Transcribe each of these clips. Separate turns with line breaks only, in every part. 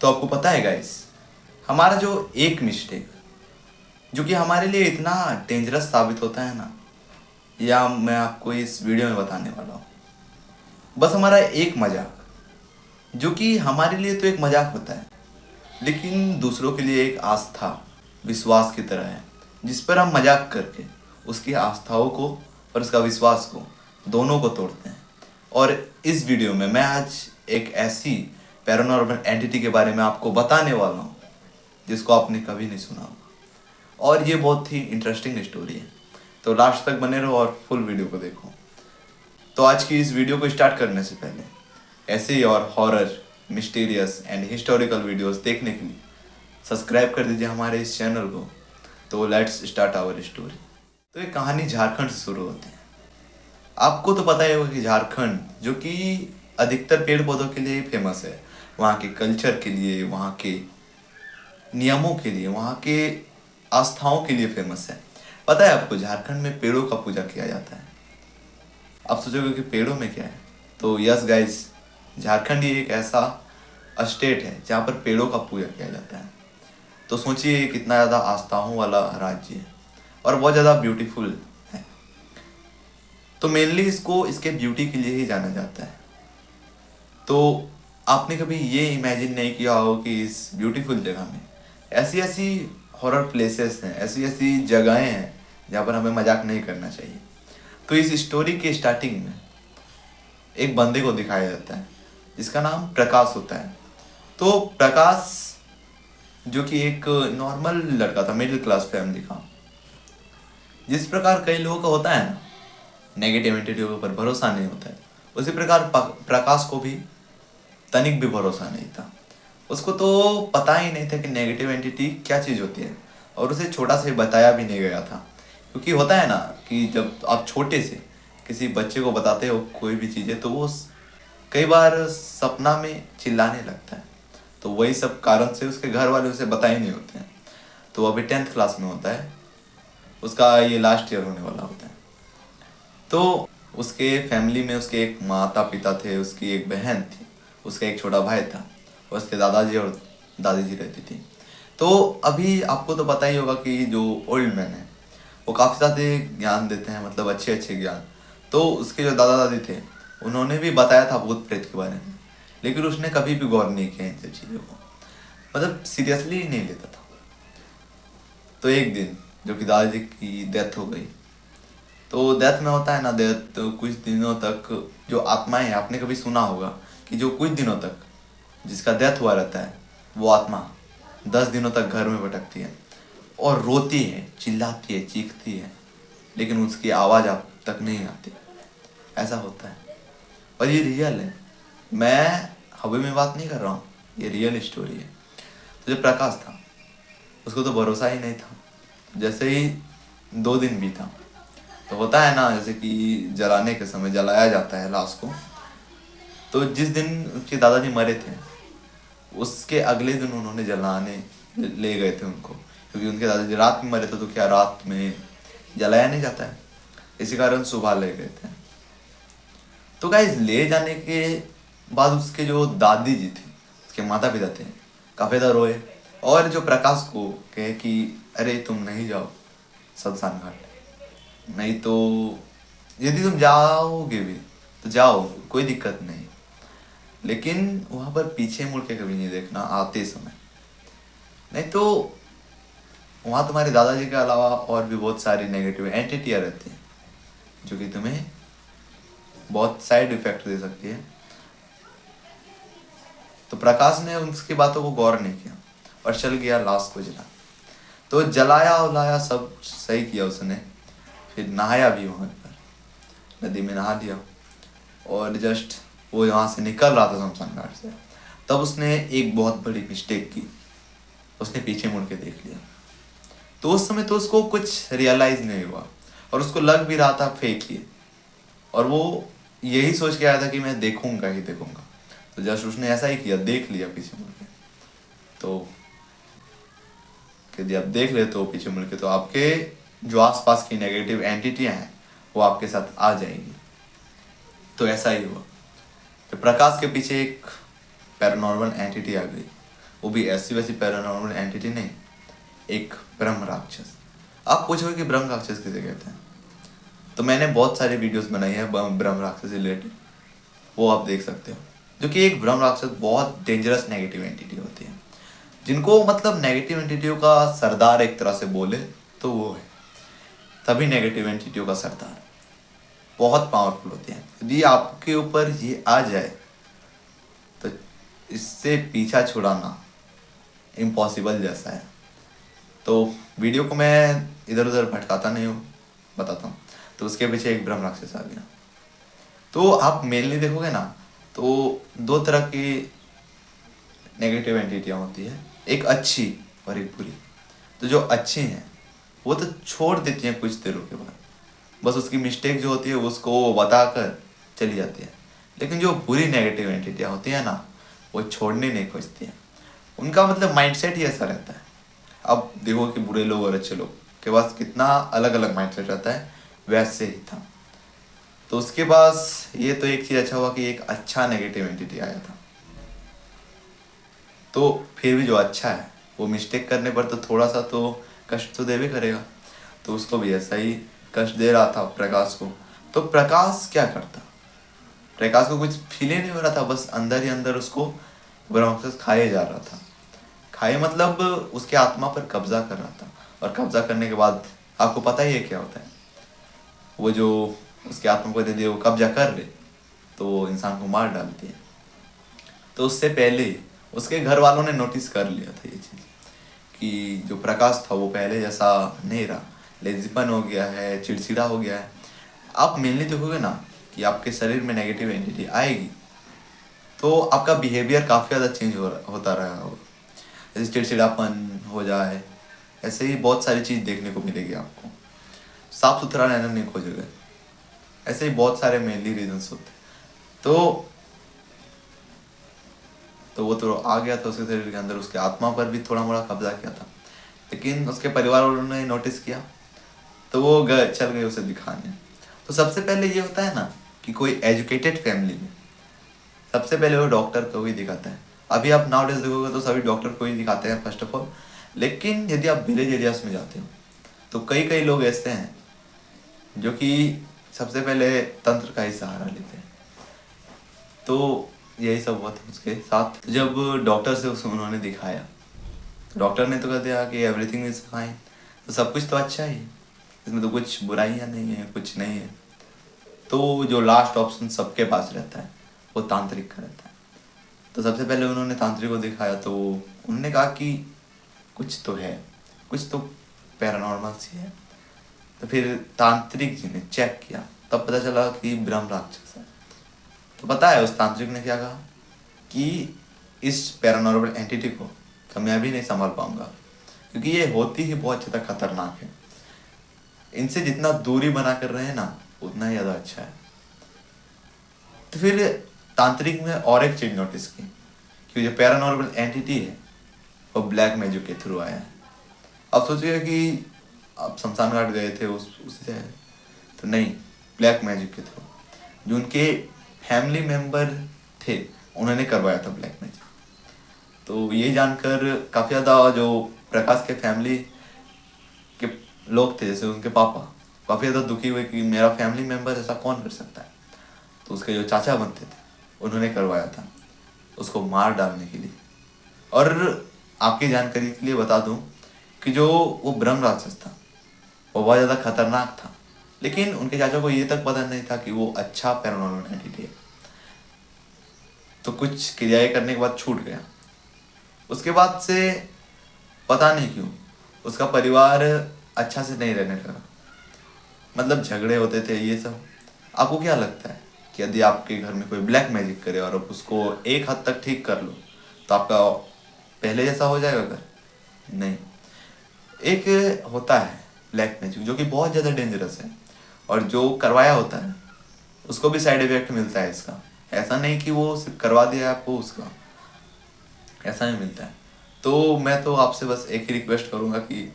तो आपको पता है गाइस, हमारा जो एक मिस्टेक जो कि हमारे लिए इतना डेंजरस साबित होता है ना, या मैं आपको इस वीडियो में बताने वाला हूँ। बस हमारा एक मजाक, जो कि हमारे लिए तो एक मजाक होता है, लेकिन दूसरों के लिए एक आस्था, विश्वास की तरह है, जिस पर हम मजाक करके उसकी आस्थाओं को और उसका विश्वास को दोनों को तोड़ते हैं। और इस वीडियो में मैं आज एक ऐसी पैरानॉर्मल एंटिटी के बारे में आपको बताने वाला हूँ जिसको आपने कभी नहीं सुना होगा, और ये बहुत ही इंटरेस्टिंग स्टोरी है। तो लास्ट तक बने रहो और फुल वीडियो को देखो। तो आज की इस वीडियो को स्टार्ट करने से पहले ऐसे ही और horror, mysterious and historical videos देखने के लिए सब्सक्राइब कर दीजिए हमारे इस चैनल को। तो लेट्स स्टार्ट आवर स्टोरी। तो ये कहानी झारखंड से शुरू होती है। आपको तो पता ही होगा कि झारखंड जो कि अधिकतर पेड़ पौधों के लिए फेमस है, वहाँ के कल्चर के लिए, वहाँ के नियमों के लिए, वहाँ के आस्थाओं के लिए फेमस है। पता है आपको, झारखंड में पेड़ों का पूजा किया जाता है। आप सोचोगे कि पेड़ों में क्या है, तो यस गाइस, झारखंड ही एक ऐसा स्टेट है जहाँ पर पेड़ों का पूजा किया जाता है। तो सोचिए कितना ज़्यादा आस्थाओं वाला राज्य है और बहुत ज़्यादा ब्यूटीफुल है। तो मेनली इसको इसके ब्यूटी के लिए ही जाना जाता है। तो आपने कभी ये इमेजिन नहीं किया हो कि इस ब्यूटीफुल जगह में ऐसी ऐसी हॉरर प्लेसेस हैं, ऐसी ऐसी जगहें हैं जहाँ पर हमें मजाक नहीं करना चाहिए। तो इस स्टोरी के स्टार्टिंग में एक बंदे को दिखाया जाता है जिसका नाम प्रकाश होता है। तो प्रकाश जो कि एक नॉर्मल लड़का था, मिडिल क्लास फैमिली का। जिस प्रकार कई लोगों का होता है ना, नेगेटिविटी के ऊपर भरोसा नहीं होता है, उसी प्रकार प्रकाश को भी तनिक भी भरोसा नहीं था। उसको तो पता ही नहीं था कि नेगेटिव एंटिटी क्या चीज़ होती है, और उसे छोटा से बताया भी नहीं गया था। क्योंकि होता है ना कि जब आप छोटे से किसी बच्चे को बताते हो कोई भी चीज़ें, तो वो कई बार सपना में चिल्लाने लगता है। तो वही सब कारण से उसके घर वाले उसे बताए नहीं होते हैं। तो अभी 10th क्लास में होता है, उसका ये लास्ट ईयर होने वाला होता है। तो उसके फैमिली में उसके एक माता पिता थे, उसकी एक बहन थी, उसका एक छोटा भाई था, और उसके दादाजी और दादी जी रहती थी। तो अभी आपको तो पता ही होगा कि जो ओल्ड मैन है वो काफ़ी ज़्यादा ज्ञान देते हैं, मतलब अच्छे अच्छे ज्ञान। तो उसके जो दादा दादी थे उन्होंने भी बताया था भूत प्रेत के बारे में, लेकिन उसने कभी भी गौर नहीं किया इन सब चीज़ों को, मतलब सीरियसली नहीं लेता था। तो एक दिन जो कि दादाजी की डेथ हो गई, तो डेथ में होता है ना, डेथ तो कुछ दिनों तक जो आत्माएं हैं, आपने कभी सुना होगा कि जो कुछ दिनों तक जिसका डेथ हुआ रहता है वो आत्मा 10 दिनों तक घर में भटकती है और रोती है, चिल्लाती है, चीखती है, लेकिन उसकी आवाज़ आप तक नहीं आती। ऐसा होता है और ये रियल है। मैं हवा में बात नहीं कर रहा हूँ, ये रियल स्टोरी है। तो जो प्रकाश था उसको तो भरोसा ही नहीं था। जैसे ही 2 दिन बीता, तो होता है ना जैसे कि जलाने के समय जलाया जाता है लाश को। तो जिस दिन उसके दादाजी मरे थे उसके अगले दिन उन्होंने जलाने ले गए थे उनको, क्योंकि उनके दादाजी रात में मरे थे, तो क्या रात में जलाया नहीं जाता है, इसी कारण सुबह ले गए थे। तो गाइस ले जाने के बाद उसके जो दादी जी थी, उसके माता पिता थे, काफ़ी ज़्यादा रोए, और जो प्रकाश को कहे कि अरे तुम नहीं जाओ शमशान घाट, नहीं तो यदि तुम जाओगे भी तो जाओ, कोई दिक्कत नहीं, लेकिन वहाँ पर पीछे मुड़ के कभी नहीं देखना आते समय, नहीं तो वहाँ तुम्हारे दादाजी के अलावा और भी बहुत सारी नेगेटिव एंटिटियाँ रहती हैं जो कि तुम्हें बहुत साइड इफेक्ट दे सकती है। तो प्रकाश ने उसकी बातों को गौर नहीं किया और चल गया लाश को जला। तो जलाया उलाया सब सही किया उसने, फिर नहाया भी वहाँ पर, नदी में नहा लिया, और जस्ट वो यहाँ से निकल रहा था शमशान घाट से, तब उसने एक बहुत बड़ी मिस्टेक की। उसने पीछे मुड़ के देख लिया। तो उस समय तो उसको कुछ रियलाइज नहीं हुआ और उसको लग भी रहा था फेक ही, और वो यही सोच के आया था कि मैं देखूंगा ही देखूंगा। तो जस्ट उसने ऐसा ही किया, देख लिया पीछे मुड़ के। तो यदि आप देख लेते हो पीछे मुड़ के, तो आपके जो आसपास की नेगेटिव एंटिटियां हैं वो आपके साथ आ जाएंगी। तो ऐसा ही हुआ कि प्रकाश के पीछे एक पैरानॉर्मल एंटिटी आ गई। वो भी ऐसी वैसी पैरानॉर्मल एंटिटी नहीं, एक ब्रह्म राक्षस। आप पूछोगे कि ब्रह्म राक्षस किसे कहते हैं, तो मैंने बहुत सारी वीडियोस बनाई है ब्रह्म राक्षस से रिलेटेड, वो आप देख सकते हो। जो कि एक ब्रह्म राक्षस बहुत डेंजरस नेगेटिव एंटिटी होती है, जिनको मतलब नेगेटिव एंटिटियों का सरदार एक तरह से बोले तो वो है, तभी नेगेटिव एंटिटियों का सरदार। बहुत पावरफुल होते हैं। यदि आपके ऊपर ये आ जाए तो इससे पीछा छुड़ाना इम्पॉसिबल जैसा है। तो वीडियो को मैं इधर उधर भटकाता नहीं हूँ, बताता हूँ। तो उसके पीछे एक ब्रह्म राक्षस आ गया। तो आप मेनली देखोगे ना, तो दो तरह की नेगेटिव एंटिटियाँ होती है, एक अच्छी और एक बुरी। तो जो अच्छी हैं वो तो छोड़ देती हैं कुछ देरों के बाद, बस उसकी मिस्टेक जो होती है उसको बताकर चली जाती है। लेकिन जो बुरी नेगेटिव एंटिटियाँ होती हैं ना, वो छोड़ने नहीं खोजती हैं। उनका मतलब माइंडसेट ही ऐसा रहता है। अब देखो कि बुरे लोग और अच्छे लोग के पास कितना अलग अलग माइंडसेट रहता है, वैसे ही था। तो उसके पास ये तो एक चीज़ अच्छा हुआ कि एक अच्छा नेगेटिव एंटिटी आया था। तो फिर भी जो अच्छा है वो मिस्टेक करने पर तो थोड़ा सा तो कष्ट तो दे भी करेगा। तो उसको भी ऐसा ही कष्ट दे रहा था प्रकाश को। तो प्रकाश क्या करता, प्रकाश को कुछ फील ही नहीं हो रहा था, बस अंदर ही अंदर उसको ब्रह्मास्त्र खाए जा रहा था। खाए मतलब उसके आत्मा पर कब्जा कर रहा था। और कब्जा करने के बाद आपको पता ही है क्या होता है, वो जो उसके आत्मा को दे दिए वो कब्जा कर ले तो इंसान को मार डालती है। तो उससे पहले उसके घर वालों ने नोटिस कर लिया था ये चीज़ कि जो प्रकाश था वो पहले जैसा नहीं रहा, लेजीपन हो गया है, चिड़चिड़ा हो गया है। आप मेनली देखोगे ना कि आपके शरीर में नेगेटिव एंटिटी आएगी तो आपका बिहेवियर काफ़ी ज़्यादा चेंज होता रहा होगा। जैसे चिड़चिड़ापन हो जाए, ऐसे ही बहुत सारी चीज़ देखने को मिलेगी आपको। साफ सुथरा रहना नहीं खोजोगे, ऐसे ही बहुत सारे मेनली रीजंस होते हैं। तो वो तो आ गया था उसके शरीर के अंदर, उसके आत्मा पर भी थोड़ा मोड़ा कब्जा किया था। लेकिन उसके परिवार वालों ने नोटिस किया तो वो चल गए उसे दिखाने। तो सबसे पहले ये होता है ना कि कोई एजुकेटेड फैमिली में सबसे पहले वो डॉक्टर को ही दिखाता है। अभी आप नाउ डेज देखोगे तो सभी डॉक्टर को ही दिखाते हैं फर्स्ट ऑफ ऑल। लेकिन यदि आप विलेज एरियाज में जाते हो तो कई कई लोग ऐसे हैं जो कि सबसे पहले तंत्र का ही सहारा लेते हैं। तो यही सब हुआ था उसके साथ। जब डॉक्टर से उन्होंने दिखाया, डॉक्टर ने तो कह दिया कि एवरीथिंग इज फाइन, तो सब कुछ तो अच्छा ही है, इसमें तो कुछ बुराइयाँ नहीं है, कुछ नहीं है। तो जो लास्ट ऑप्शन सबके पास रहता है वो तांत्रिक का रहता है। तो सबसे पहले उन्होंने तांत्रिक को दिखाया तो उन्होंने कहा कि कुछ तो है, कुछ तो पैरानॉर्मल सी है। तो फिर तांत्रिक जी ने चेक किया, तब पता चला कि ब्रह्म राक्षस है। तो पता है उस तांत्रिक ने क्या कहा कि इस पैरानॉर्मल एंटिटी को तो मैं भी नहीं संभाल पाऊंगा, क्योंकि ये होती ही बहुत ज़्यादा खतरनाक है। इनसे जितना दूरी बना कर रहे हैं ना उतना ही ज़्यादा अच्छा है। तो फिर तांत्रिक ने और एक चीज़ नोटिस की कि जो पैरानॉर्मल एंटिटी है वो ब्लैक मैजिक के थ्रू आया है। अब सोचिए कि आप शमशान घाट गए थे उससे, तो नहीं, ब्लैक मैजिक के थ्रू। जो उनके फैमिली मेंबर थे उन्होंने करवाया था ब्लैक मैजिक। तो ये जानकर काफ़ी ज़्यादा जो प्रकाश के फैमिली के लोग थे, जैसे उनके पापा, काफ़ी ज़्यादा दुखी हुए कि मेरा फैमिली मेंबर ऐसा कौन कर सकता है। तो उसके जो चाचा बनते थे उन्होंने करवाया था उसको मार डालने के लिए। और आपकी जानकारी के लिए बता दूं कि जो वो ब्रह्म राक्षस था वो बहुत ज़्यादा खतरनाक था, लेकिन उनके चाचा को ये तक पता नहीं था कि वो अच्छा पैरानॉर्मल एंटिटी है। तो कुछ क्रियाएं करने के बाद छूट गया। उसके बाद से पता नहीं क्यों उसका परिवार अच्छा से नहीं रहने लगा, मतलब झगड़े होते थे ये सब। आपको क्या लगता है कि यदि आपके घर में कोई ब्लैक मैजिक करे और आप उसको एक हद तक ठीक कर लो तो आपका पहले जैसा हो जाएगा घर? नहीं। एक होता है ब्लैक मैजिक जो कि बहुत ज़्यादा डेंजरस है, और जो करवाया होता है उसको भी साइड इफेक्ट मिलता है इसका। ऐसा नहीं कि वो सिर्फ करवा दिया आपको, उसका ऐसा नहीं मिलता है। तो मैं तो आपसे बस एक ही रिक्वेस्ट करूँगा कि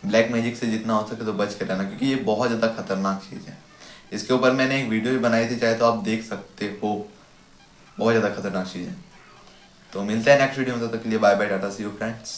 ब्लैक मैजिक से जितना हो सके तो बच के रहना, क्योंकि ये बहुत ज़्यादा खतरनाक चीज़ है। इसके ऊपर मैंने एक वीडियो भी बनाई थी, चाहे तो आप देख सकते हो, बहुत ज़्यादा खतरनाक चीज़ है। तो मिलते हैं नेक्स्ट वीडियो में, तब तक के लिए bye bye, tata, see you friends.